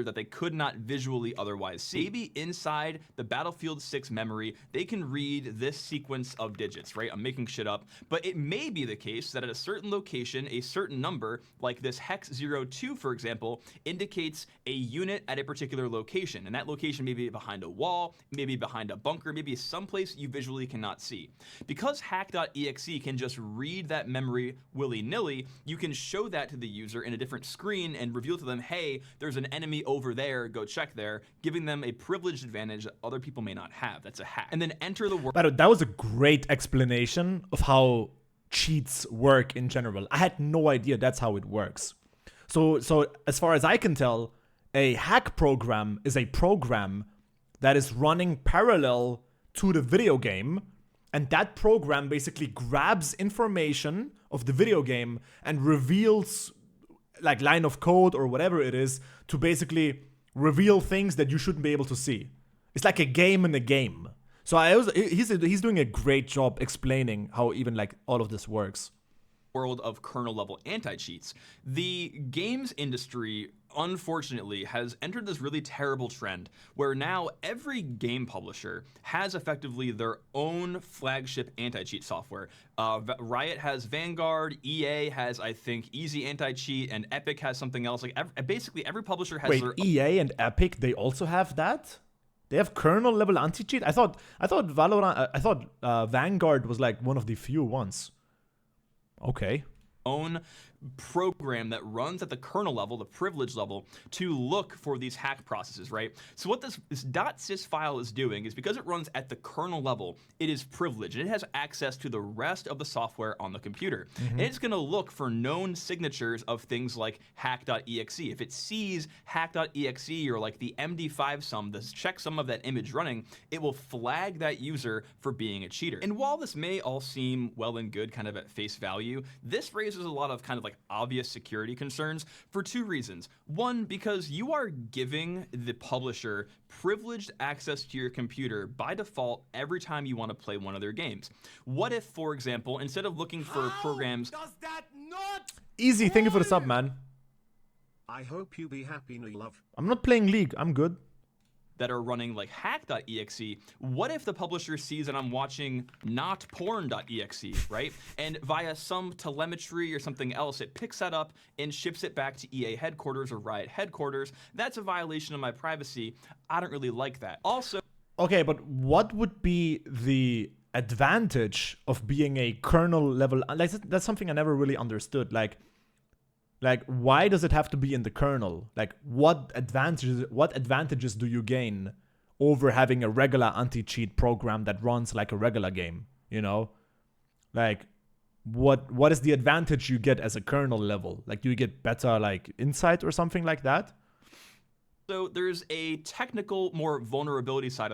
that they could not visually otherwise see. Maybe inside the Battlefield 6 memory, they can read this sequence of digits, right? I'm making shit up, but it may be the case that at a certain location, a certain number, like this hex 02, for example, indicates a unit at a particular location, and that location may be behind a wall, maybe behind a bunker, maybe someplace you visually cannot see. Because hack.exe can just read that memory willy-nilly, you can show that to the user in a different screen and reveal to them, hey, there's an enemy over there, go check there, giving them a privileged advantage that other people may not have. That's a hack. And then enter the word. But that was a great explanation of how cheats work in general. I had no idea that's how it works. So as far as I can tell, a hack program is a program that is running parallel to the video game, and that program basically grabs information of the video game and reveals like line of code or whatever it is to basically reveal things that you shouldn't be able to see. It's like a game in a game. So he's doing a great job explaining how even like all of this works. World of kernel level anti-cheats. The games industry, unfortunately, has entered this really terrible trend where now every game publisher has effectively their own flagship anti-cheat software. Riot has Vanguard, EA has, I think, Easy Anti-Cheat, and Epic has something else. Like basically every publisher has their EA and Epic, they also have that? They have kernel level anti-cheat? I thought Vanguard was like one of the few ones. Okay. Own program that runs at the kernel level, the privilege level, to look for these hack processes, right? So what this .sys file is doing is because it runs at the kernel level, it is privileged. It has access to the rest of the software on the computer. And it's going to look for known signatures of things like hack.exe. If it sees hack.exe or like the MD5 sum, the checksum of that image running, it will flag that user for being a cheater. And while this may all seem well and good kind of at face value, this raises a lot of kind of like obvious security concerns for two reasons. One, because you are giving the publisher privileged access to your computer by default every time you want to play one of their games. What if, for example, instead of looking for programs... Does that not... Easy, thank you for the sub, man. I hope you be happy, no love. I'm not playing League, I'm good. That are running like hack.exe, what if the publisher sees that I'm watching not porn.exe, right? And via some telemetry or something else, it picks that up and ships it back to EA headquarters or Riot headquarters. That's a violation of my privacy. I don't really like that. Also... Okay, but what would be the advantage of being a kernel level? That's something I never really understood. Like, why does it have to be in the kernel? Like, what advantages do you gain over having a regular anti-cheat program that runs like a regular game? You know, like, what is the advantage you get as a kernel level? Like, do you get better like insight or something like that? So there's a technical, more vulnerability side of